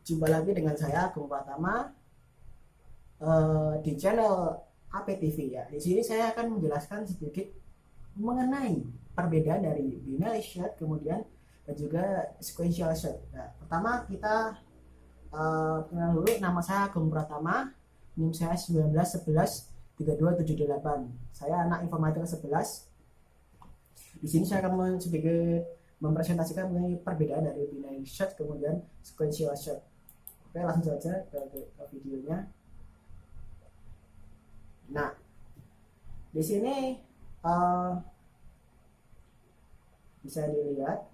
Jumpa lagi dengan saya Agung Pratama di channel APTV ya. Di sini saya akan menjelaskan sedikit mengenai perbedaan dari binary search kemudian dan juga sequential search. Nah, pertama kita kenal dulu, nama saya Agung Pratama, NIM saya 19113278. Saya anak informatika 11. Di sini saya akan sedikit mempresentasikan mengenai perbedaan dari binary search kemudian sequential search. Oke, langsung saja ke videonya. Nah, di sini uh, bisa dilihat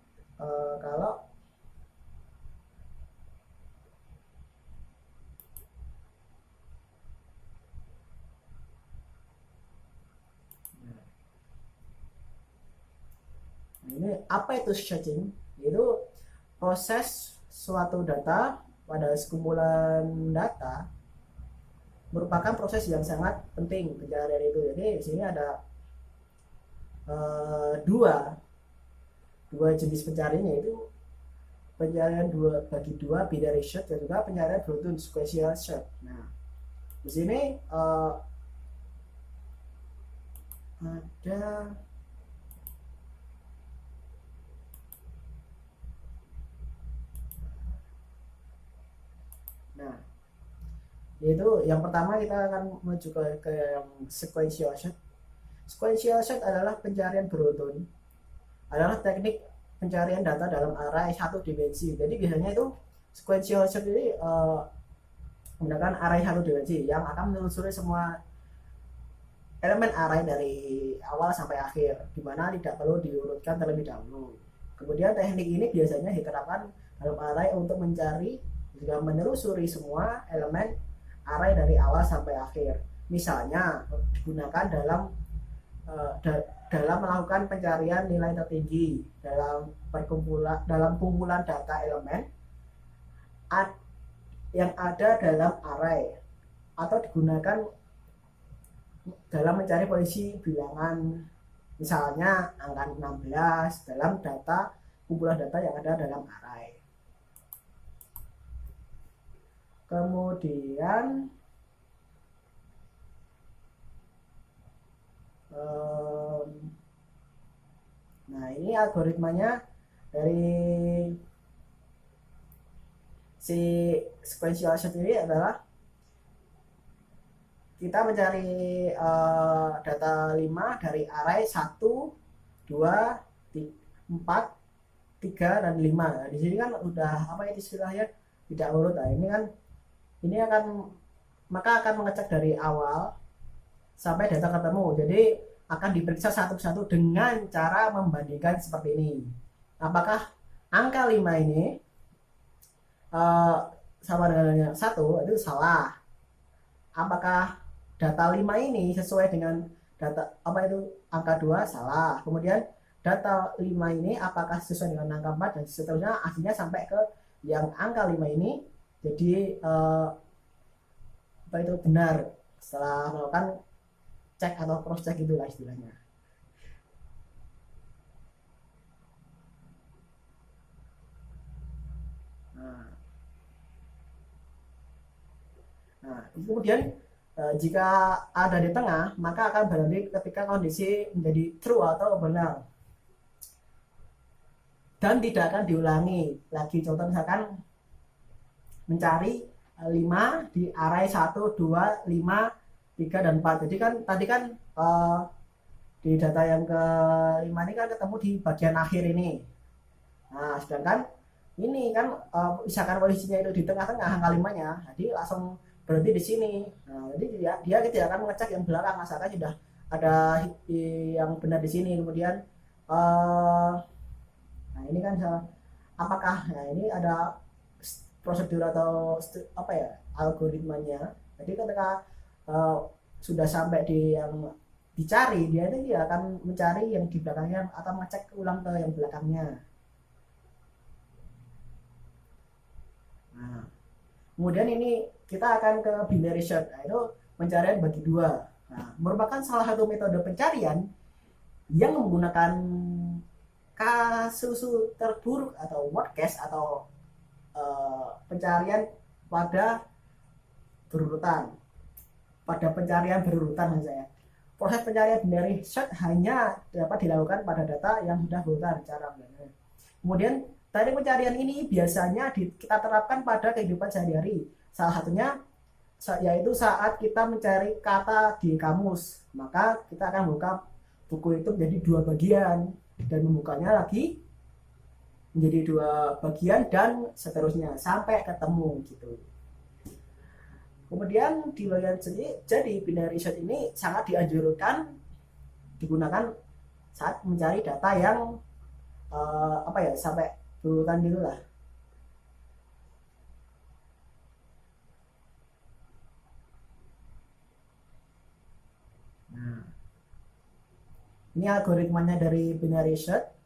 kalau ini apa itu searching? Itu proses suatu data pada sekumpulan data merupakan proses yang sangat penting pencarian itu. Jadi di sini ada dua jenis pencarian, yaitu pencarian bagi dua binary search dan juga pencarian beruntun sequential search. Nah, di sini ada nah yaitu yang pertama kita akan menuju ke yang sequential search. Sequential search adalah pencarian beruntun, adalah teknik pencarian data dalam array satu dimensi. Jadi biasanya itu sequential search ini menggunakan array satu dimensi yang akan menelusuri semua elemen array dari awal sampai akhir, di mana tidak perlu diurutkan terlebih dahulu. Kemudian teknik ini biasanya diterapkan dalam array untuk mencari juga menelusuri semua elemen array dari awal sampai akhir. Misalnya digunakan dalam melakukan pencarian nilai tertinggi dalam kumpulan data elemen yang ada dalam array, atau digunakan dalam mencari posisi bilangan, misalnya angka 16 dalam kumpulan data yang ada dalam array. Kemudian nah ini algoritmanya dari si sequential search ini adalah kita mencari data 5 dari array 1, 2, 4, 3, dan 5. Nah, di sini kan udah apa ya istilahnya, tidak urut. Nah, ini akan mengecek dari awal sampai data ketemu. Jadi akan diperiksa satu-satu dengan cara membandingkan seperti ini. Apakah angka 5 ini sama dengan 1? Itu salah. Apakah data 5 ini sesuai dengan data angka 2? Salah. Kemudian data 5 ini apakah sesuai dengan angka 4, dan seterusnya, akhirnya sampai ke yang angka 5 ini. Jadi itu benar setelah melakukan cek atau cross check, itulah istilahnya. Nah, kemudian jika ada di tengah, maka akan berarti ketika kondisi menjadi true atau benar dan tidak akan diulangi lagi. Contoh misalkan mencari 5 di array 1, 2, 5, 3, dan 4. Jadi kan tadi kan di data yang ke-5 ini kan ketemu di bagian akhir ini. Nah, sedangkan ini kan misalkan posisinya itu di tengah-tengah angka 5-nya, jadi langsung berhenti di sini. Nah, jadi dia tidak akan mengecek yang belakang, asalkan sudah ada yang benar di sini. Kemudian nah ini kan apakah, nah ini ada prosedur atau algoritmanya. Jadi ketika sudah sampai di yang dicari, dia akan mencari yang di belakangnya atau mengecek ulang ke yang belakangnya. Nah, kemudian ini kita akan ke binary search. Nah, itu pencarian bagi dua. Nah, merupakan salah satu metode pencarian yang menggunakan kasus terburuk atau worst case atau pencarian pada berurutan. Pada pencarian berurutan saya. Proses pencarian binary search hanya dapat dilakukan pada data yang sudah berurutan cara. Kemudian teknik pencarian ini biasanya kita terapkan pada kehidupan sehari-hari. Salah satunya yaitu saat kita mencari kata di kamus, maka kita akan membuka buku itu menjadi dua bagian dan membukanya lagi menjadi dua bagian dan seterusnya sampai ketemu gitu. Kemudian di loyal jadi binary search ini sangat dianjurkan digunakan saat mencari data yang sampai berurutan gitu lah. Nah, ini algoritmanya dari binary search.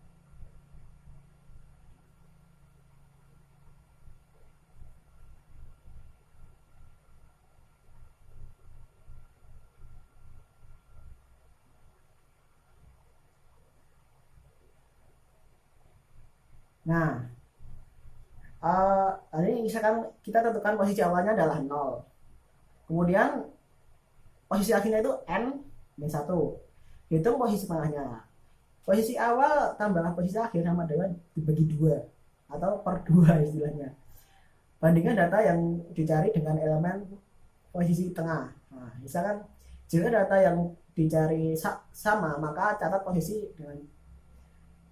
Nah, ini misalkan kita tentukan posisi awalnya adalah 0. Kemudian posisi akhirnya itu n min 1. Hitung posisi tengahnya. Posisi awal tambah posisi akhir sama dengan dibagi 2 atau per 2 istilahnya. Bandingkan data yang dicari dengan elemen posisi tengah. Nah, misalkan jika data yang dicari sama, maka catat posisi dengan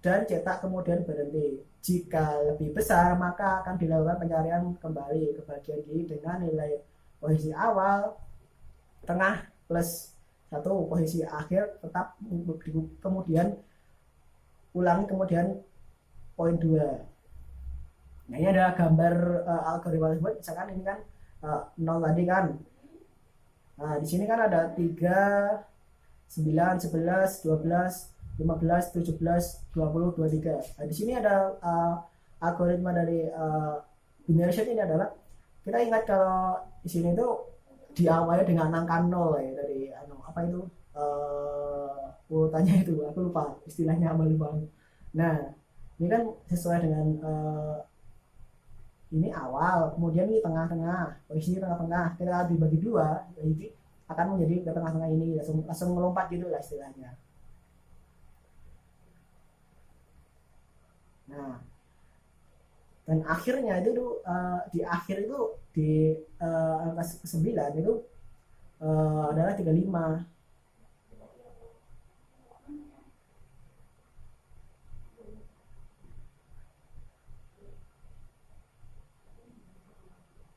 dan cetak kemudian berhenti. Jika lebih besar, maka akan dilakukan pencarian kembali ke bagian kiri dengan nilai posisi awal, tengah plus 1, posisi akhir tetap kemudian ulangi kemudian poin 2. Nah, ini ada gambar algoritma tersebut. Misalkan ini kan 0 tadi kan. Nah, di sini kan ada 3, 9, 11, 12, 15, 17, 20, 23. Nah, di sini ada algoritma dari binary search ini adalah kita ingat kalau di sini itu diawali dengan angka 0 ya dari apa itu urutannya itu aku lupa istilahnya apa lupa. Nah, ini kan sesuai dengan ini awal, kemudian ini tengah-tengah, posisi tengah-tengah kita dibagi 2, jadi akan menjadi ke tengah-tengah ini langsung melompat gitu lah istilahnya. Nah, dan akhirnya itu di akhir itu di angka 9 itu adalah 35.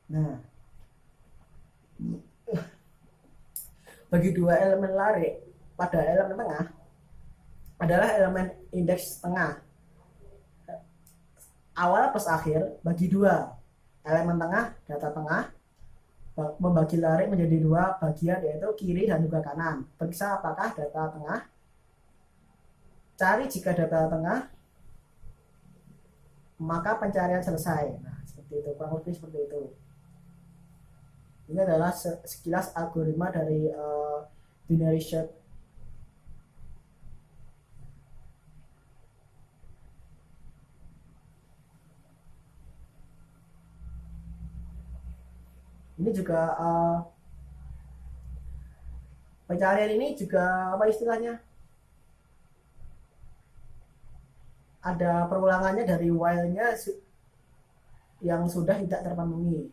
Nah, bagi dua elemen lari pada elemen tengah adalah elemen indeks tengah awal plus akhir bagi 2. Elemen tengah, data tengah, membagi lari menjadi 2 bagian yaitu kiri dan juga kanan. Periksa apakah data tengah, cari jika data tengah, maka pencarian selesai. Nah, seperti itu, kurang lebih seperti itu. Ini adalah sekilas algoritma dari binary search. Ini juga pencarian ini juga apa istilahnya? Ada perulangannya dari while-nya yang sudah tidak terpenuhi.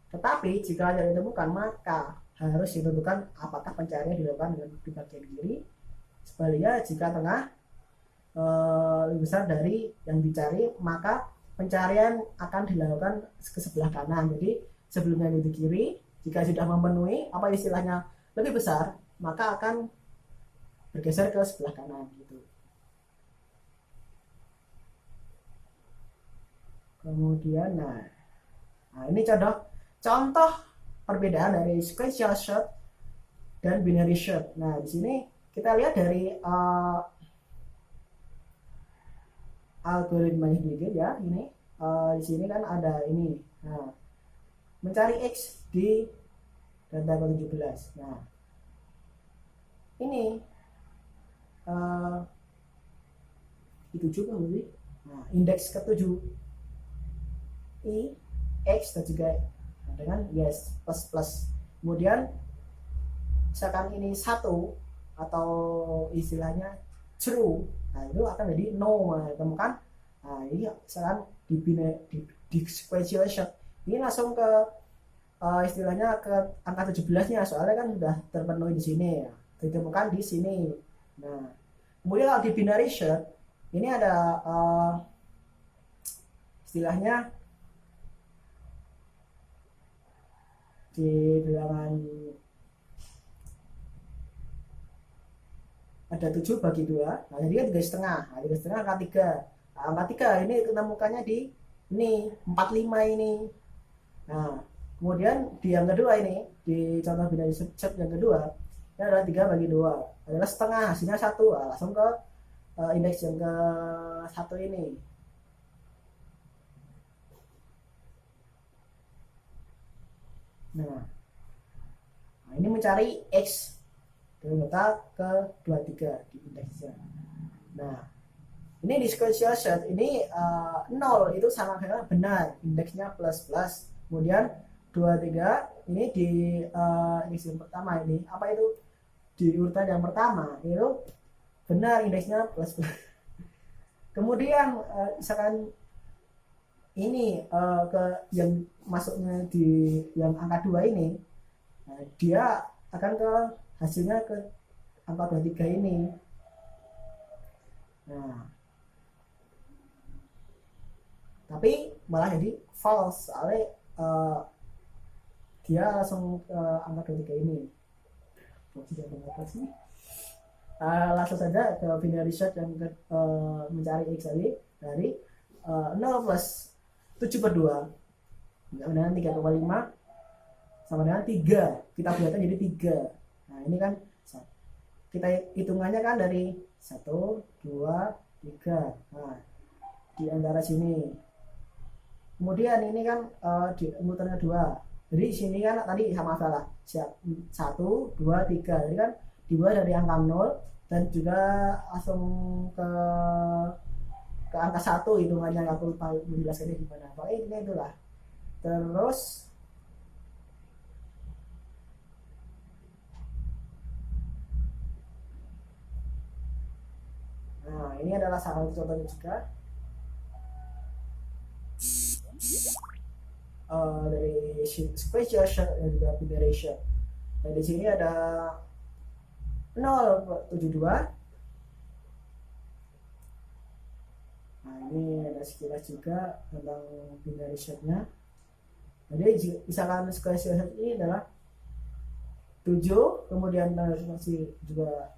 Tetapi jika tidak ditemukan, maka harus ditentukan apakah pencarian dilakukan di bagian kiri. Sebaliknya, jika tengah lebih besar dari yang dicari, maka pencarian akan dilakukan ke sebelah kanan. Jadi sebelumnya di kiri, jika sudah memenuhi apa istilahnya lebih besar, maka akan bergeser ke sebelah kanan gitu. Kemudian, nah ini contoh perbedaan dari sequential search dan binary search. Nah, di sini kita lihat dari algoritmanya sedikit ya. Ini di sini kan ada ini. Nah, mencari X di data ke-17. Nah, ini itu juga berarti. Nah, indeks ke-7. i x dan juga dengan yes plus plus. Kemudian misalkan ini satu atau istilahnya true, nah itu akan jadi no. Nah, temukan, nah ini misalkan di sequential ini langsung ke istilahnya ke angka 17-nya, soalnya kan sudah terpenuhi di sini ya, ditemukan di sini. Nah kemudian kalau di binary search ini ada istilahnya di bilangan ada 7 bagi 2, nah jadi kan 3,5. Nah 3,5 angka 3. Nah, angka 3 ini ketemukannya di ini 45 ini. Nah kemudian di yang kedua ini, di contoh binary search yang kedua ini adalah 3 bagi 2 adalah setengah, hasilnya 1. Nah, langsung ke indeks yang ke 1 ini. Nah ini mencari X dari data ke 23 di indeksnya. Nah ini di sequential search ini 0 itu sama dengan benar, indeksnya plus plus. Kemudian 23 ini di indeks yang pertama ini apa itu, di urutan yang pertama itu benar, indeksnya plus plus. Kemudian misalkan ini ke yang masuknya di yang angka 2 ini, nah, dia akan ke hasilnya ke angka 23 ini. Nah tapi malah jadi false, soalnya dia langsung ke angka 23 ini. Langsung saja ke binary search yang mencari X tadi dari 0 plus 7/2 dengan 3,5 sama dengan 3. Kita buatnya jadi 3. Nah ini kan kita hitungannya kan dari 1, 2, 3. Nah di antara sini. Kemudian ini kan di urutan kedua. Jadi sini kan tadi sama salah. 1, 2, 3. Jadi kan dibuat dari angka 0 dan juga langsung ke angka 1 hitungannya. Aku lupa menjelaskannya gimana. Pokoknya ini itulah. Terus nah ini adalah salah satu contohnya juga dari sequential search dan juga binary search. Nah di sini ada 0,72. Nah ini ada sekilas juga tentang binary search-nya. Jadi misalkan sequential search ini adalah 7, kemudian masih juga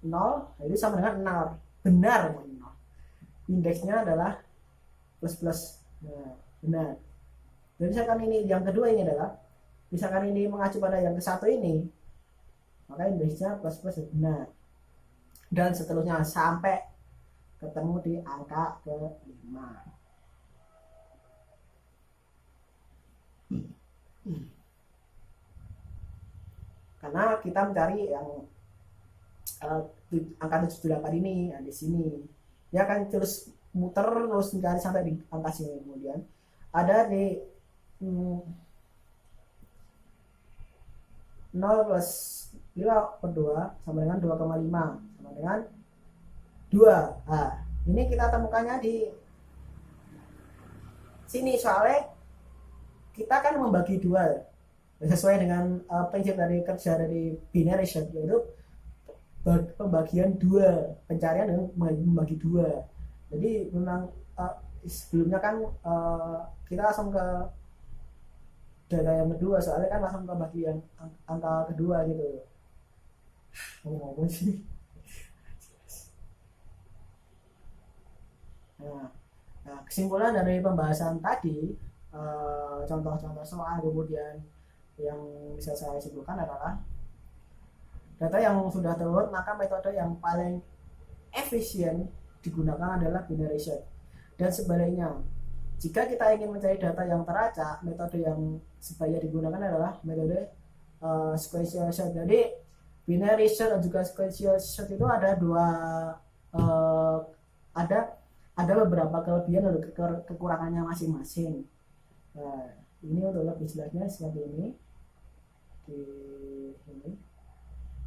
0, jadi sama dengan 0, benar 0. Indeksnya adalah plus plus. Nah benar. Dan misalkan ini yang kedua ini adalah, misalkan ini mengacu pada yang ke 1 ini, maka indeksnya plus plus benar. Dan seterusnya sampai ketemu di angka ke-5. Karena kita mencari yang angka 78 ini, nah di sini dia akan terus muter terus mencari sampai di angka sini. Kemudian ada di 0 plus 5/2 sama dengan 2,5 sama dengan 2. Nah ini kita temukannya di sini, soalnya kita kan membagi 2 sesuai dengan prinsip dari kerja dari binary search, yaitu pembagian 2, pencarian dengan membagi 2. Jadi memang sebelumnya kan kita langsung ke data yang kedua, soalnya kan langsung ke bagian angka kedua gitu. Ngomong sih. Nah kesimpulan dari pembahasan tadi, contoh-contoh soal kemudian yang bisa saya simpulkan adalah data yang sudah terurut, maka metode yang paling efisien digunakan adalah binary search. Dan sebaliknya, jika kita ingin mencari data yang teracak, metode yang sebaiknya digunakan adalah metode sequential search. Jadi binary search dan juga sequential search itu ada ada beberapa kelebihan dan kekurangannya masing-masing. Nah, ini untuk lebih jelasnya seperti ini di ini.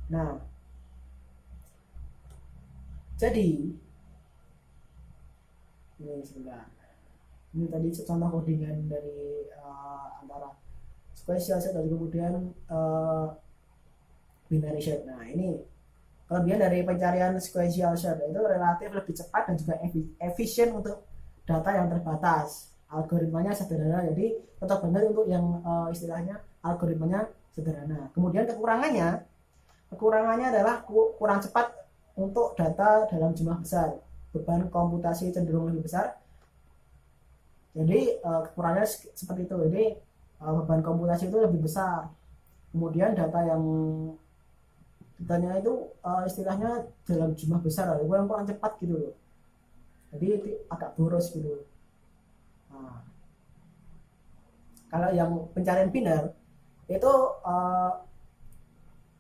Nah, jadi ini sebentar. Ini tadi contoh codingan dari antara special set dan kemudian binary set. Nah, ini kelebihan dari pencarian sequential search itu relatif lebih cepat dan juga efisien untuk data yang terbatas. Algoritmanya sederhana, jadi tetap benar untuk yang istilahnya algoritmanya sederhana. Kemudian kekurangannya adalah kurang cepat untuk data dalam jumlah besar. Beban komputasi cenderung lebih besar. Jadi kekurangannya seperti itu. Jadi beban komputasi itu lebih besar. Kemudian datanya itu istilahnya dalam jumlah besar, kurang cepat gitu loh. Jadi itu agak boros gitu. Nah, kalau yang pencarian biner itu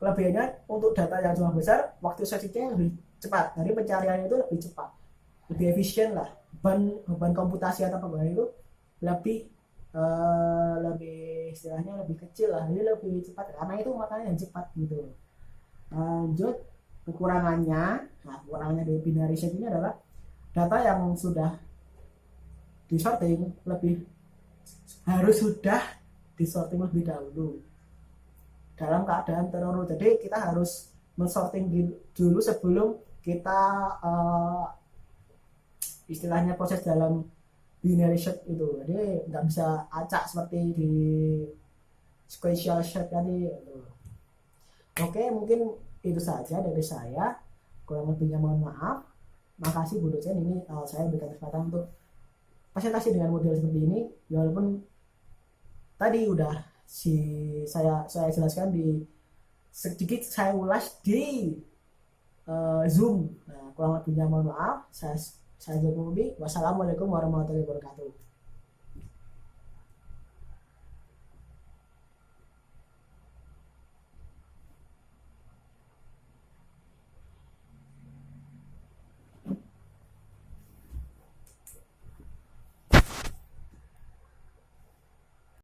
kelebihannya untuk data yang jumlah besar, waktu searchingnya lebih cepat. Jadi pencarian itu lebih cepat, lebih efisien lah. Beban komputasi atau beban itu lebih lebih istilahnya lebih kecil lah, jadi lebih cepat karena itu makanya yang cepat gitu. Lanjut kekurangannya. Nah, kekurangannya dari binary search ini adalah data yang sudah disorting sudah disorting lebih dahulu dalam keadaan terurut. Jadi kita harus mensorting dulu sebelum kita istilahnya proses dalam binary search itu. Jadi nggak bisa acak seperti di sequential search tadi. Oke, mungkin itu saja dari saya. Kurang lebihnya mohon maaf. Makasih Bu dosen, ini saya berikan kesempatan untuk presentasi dengan model seperti ini. Ya, walaupun tadi udah saya jelaskan di sedikit saya ulas di Zoom. Nah, kurang lebihnya mohon maaf. Saya Jokowi. Wassalamualaikum warahmatullahi wabarakatuh.